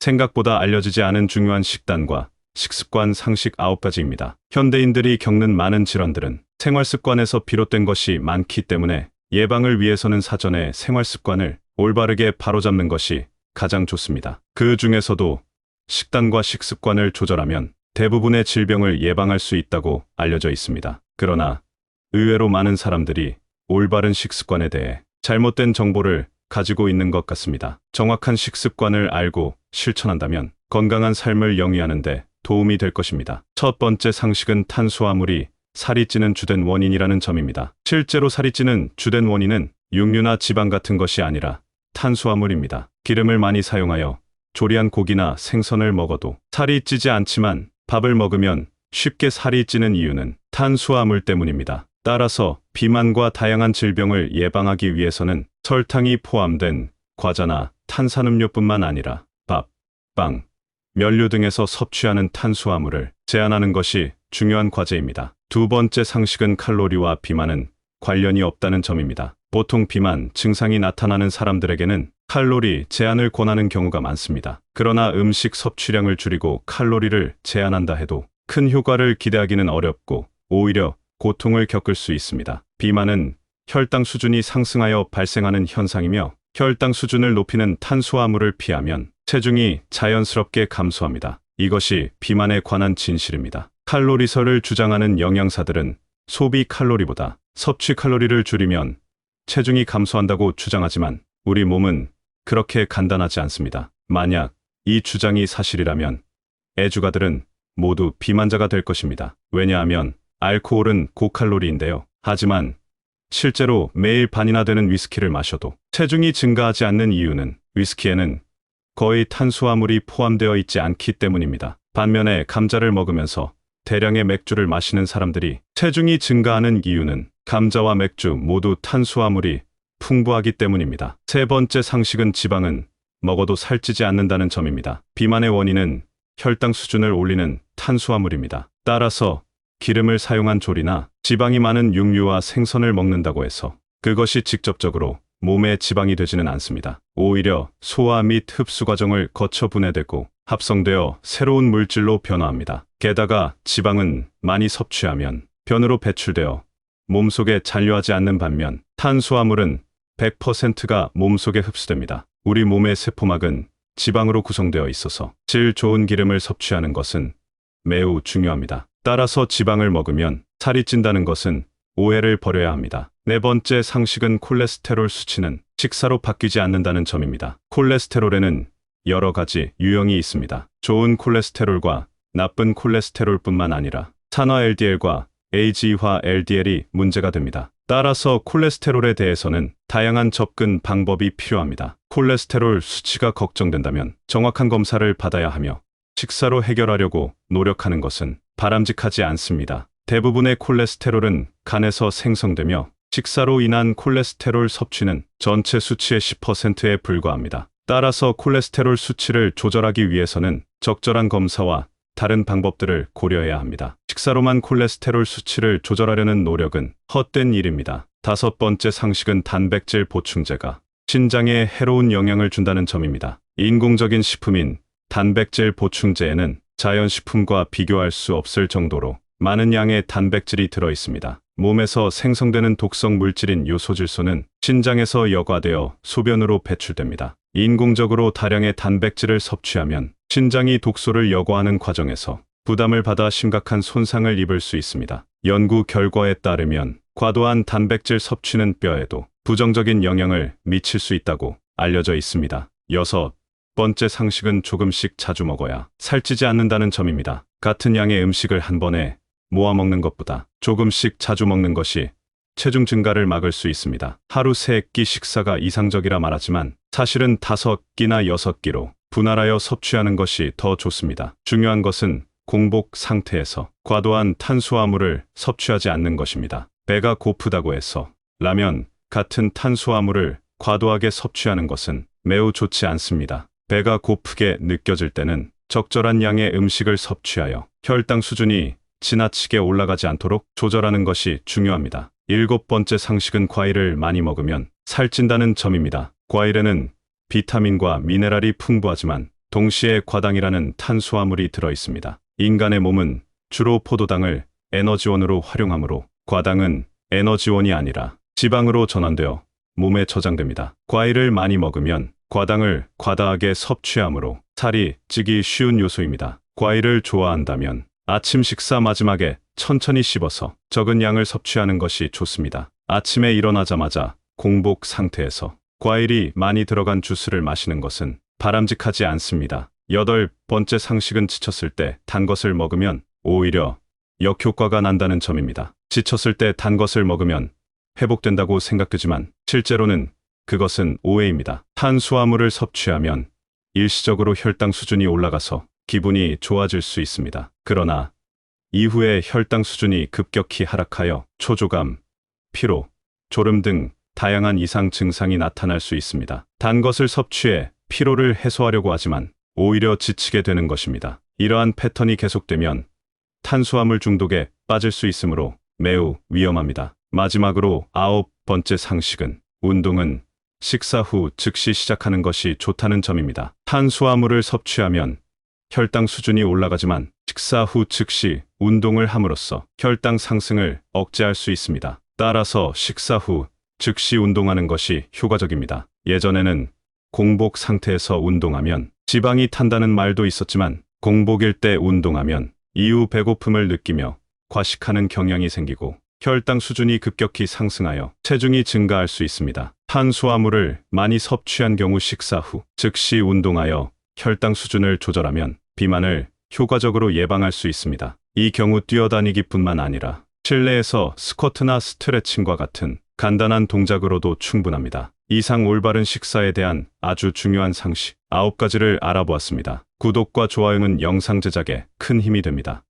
생각보다 알려지지 않은 중요한 식단과 식습관 상식 9가지입니다. 현대인들이 겪는 많은 질환들은 생활습관에서 비롯된 것이 많기 때문에 예방을 위해서는 사전에 생활습관을 올바르게 바로잡는 것이 가장 좋습니다. 그 중에서도 식단과 식습관을 조절하면 대부분의 질병을 예방할 수 있다고 알려져 있습니다. 그러나 의외로 많은 사람들이 올바른 식습관에 대해 잘못된 정보를 가지고 있는 것 같습니다. 정확한 식습관을 알고 실천한다면 건강한 삶을 영위하는 데 도움이 될 것입니다. 첫 번째 상식은 탄수화물이 살이 찌는 주된 원인이라는 점입니다. 실제로 살이 찌는 주된 원인은 육류나 지방 같은 것이 아니라 탄수화물입니다. 기름을 많이 사용하여 조리한 고기나 생선을 먹어도 살이 찌지 않지만 밥을 먹으면 쉽게 살이 찌는 이유는 탄수화물 때문입니다. 따라서 비만과 다양한 질병을 예방하기 위해서는 설탕이 포함된 과자나 탄산음료뿐만 아니라 밥, 빵, 면류 등에서 섭취하는 탄수화물을 제한하는 것이 중요한 과제입니다. 두 번째 상식은 칼로리와 비만은 관련이 없다는 점입니다. 보통 비만 증상이 나타나는 사람들에게는 칼로리 제한을 권하는 경우가 많습니다. 그러나 음식 섭취량을 줄이고 칼로리를 제한한다 해도 큰 효과를 기대하기는 어렵고 오히려 고통을 겪을 수 있습니다. 비만은 혈당 수준이 상승하여 발생하는 현상이며 혈당 수준을 높이는 탄수화물을 피하면 체중이 자연스럽게 감소합니다. 이것이 비만에 관한 진실입니다. 칼로리설을 주장하는 영양사들은 소비 칼로리보다 섭취 칼로리를 줄이면 체중이 감소한다고 주장하지만 우리 몸은 그렇게 간단하지 않습니다. 만약 이 주장이 사실이라면 애주가들은 모두 비만자가 될 것입니다. 왜냐하면 알코올은 고칼로리인데요. 하지만 실제로 매일 반이나 되는 위스키를 마셔도 체중이 증가하지 않는 이유는 위스키에는 거의 탄수화물이 포함되어 있지 않기 때문입니다. 반면에 감자를 먹으면서 대량의 맥주를 마시는 사람들이 체중이 증가하는 이유는 감자와 맥주 모두 탄수화물이 풍부하기 때문입니다. 세 번째 상식은 지방은 먹어도 살찌지 않는다는 점입니다. 비만의 원인은 혈당 수준을 올리는 탄수화물입니다. 따라서 기름을 사용한 조리나 지방이 많은 육류와 생선을 먹는다고 해서 그것이 직접적으로 몸에 지방이 되지는 않습니다. 오히려 소화 및 흡수 과정을 거쳐 분해되고 합성되어 새로운 물질로 변화합니다. 게다가 지방은 많이 섭취하면 변으로 배출되어 몸속에 잔류하지 않는 반면 탄수화물은 100%가 몸속에 흡수됩니다. 우리 몸의 세포막은 지방으로 구성되어 있어서 질 좋은 기름을 섭취하는 것은 매우 중요합니다. 따라서 지방을 먹으면 살이 찐다는 것은 오해를 버려야 합니다. 네 번째 상식은 콜레스테롤 수치는 식사로 바뀌지 않는다는 점입니다. 콜레스테롤에는 여러 가지 유형이 있습니다. 좋은 콜레스테롤과 나쁜 콜레스테롤뿐만 아니라 산화 LDL과 AG화 LDL이 문제가 됩니다. 따라서 콜레스테롤에 대해서는 다양한 접근 방법이 필요합니다. 콜레스테롤 수치가 걱정된다면 정확한 검사를 받아야 하며 식사로 해결하려고 노력하는 것은 바람직하지 않습니다. 대부분의 콜레스테롤은 간에서 생성되며 식사로 인한 콜레스테롤 섭취는 전체 수치의 10%에 불과합니다. 따라서 콜레스테롤 수치를 조절하기 위해서는 적절한 검사와 다른 방법들을 고려해야 합니다. 식사로만 콜레스테롤 수치를 조절하려는 노력은 헛된 일입니다. 다섯 번째 상식은 단백질 보충제가 신장에 해로운 영향을 준다는 점입니다. 인공적인 식품인 단백질 보충제에는 자연식품과 비교할 수 없을 정도로 많은 양의 단백질이 들어 있습니다. 몸에서 생성되는 독성 물질인 요소질소는 신장에서 여과되어 소변으로 배출됩니다. 인공적으로 다량의 단백질을 섭취하면 신장이 독소를 여과하는 과정에서 부담을 받아 심각한 손상을 입을 수 있습니다. 연구 결과에 따르면 과도한 단백질 섭취는 뼈에도 부정적인 영향을 미칠 수 있다고 알려져 있습니다. 여섯 번째 상식은 조금씩 자주 먹어야 살찌지 않는다는 점입니다. 같은 양의 음식을 한 번에 모아 먹는 것보다 조금씩 자주 먹는 것이 체중 증가를 막을 수 있습니다. 하루 3끼 식사가 이상적이라 말하지만 사실은 5끼나 6끼로 분할하여 섭취하는 것이 더 좋습니다. 중요한 것은 공복 상태에서 과도한 탄수화물을 섭취하지 않는 것입니다. 배가 고프다고 해서 라면 같은 탄수화물을 과도하게 섭취하는 것은 매우 좋지 않습니다. 배가 고프게 느껴질 때는 적절한 양의 음식을 섭취하여 혈당 수준이 지나치게 올라가지 않도록 조절하는 것이 중요합니다. 일곱 번째 상식은 과일을 많이 먹으면 살찐다는 점입니다. 과일에는 비타민과 미네랄이 풍부하지만 동시에 과당이라는 탄수화물이 들어 있습니다. 인간의 몸은 주로 포도당을 에너지원으로 활용하므로 과당은 에너지원이 아니라 지방으로 전환되어 몸에 저장됩니다. 과일을 많이 먹으면 과당을 과다하게 섭취하므로 살이 찌기 쉬운 요소입니다. 과일을 좋아한다면 아침 식사 마지막에 천천히 씹어서 적은 양을 섭취하는 것이 좋습니다. 아침에 일어나자마자 공복 상태에서 과일이 많이 들어간 주스를 마시는 것은 바람직하지 않습니다. 8번째 상식은 지쳤을 때 단 것을 먹으면 오히려 역효과가 난다는 점입니다. 지쳤을 때 단 것을 먹으면 회복된다고 생각되지만 실제로는 그것은 오해입니다. 탄수화물을 섭취하면 일시적으로 혈당 수준이 올라가서 기분이 좋아질 수 있습니다. 그러나 이후에 혈당 수준이 급격히 하락하여 초조감, 피로, 졸음 등 다양한 이상 증상이 나타날 수 있습니다. 단 것을 섭취해 피로를 해소하려고 하지만 오히려 지치게 되는 것입니다. 이러한 패턴이 계속되면 탄수화물 중독에 빠질 수 있으므로 매우 위험합니다. 마지막으로 9번째 상식은 운동은 식사 후 즉시 시작하는 것이 좋다는 점입니다. 탄수화물을 섭취하면 혈당 수준이 올라가지만 식사 후 즉시 운동을 함으로써 혈당 상승을 억제할 수 있습니다. 따라서 식사 후 즉시 운동하는 것이 효과적입니다. 예전에는 공복 상태에서 운동하면 지방이 탄다는 말도 있었지만 공복일 때 운동하면 이후 배고픔을 느끼며 과식하는 경향이 생기고 혈당 수준이 급격히 상승하여 체중이 증가할 수 있습니다. 탄수화물을 많이 섭취한 경우 식사 후 즉시 운동하여 혈당 수준을 조절하면 비만을 효과적으로 예방할 수 있습니다. 이 경우 뛰어다니기뿐만 아니라 실내에서 스쿼트나 스트레칭과 같은 간단한 동작으로도 충분합니다. 이상 올바른 식사에 대한 아주 중요한 상식 9가지를 알아보았습니다. 구독과 좋아요는 영상 제작에 큰 힘이 됩니다.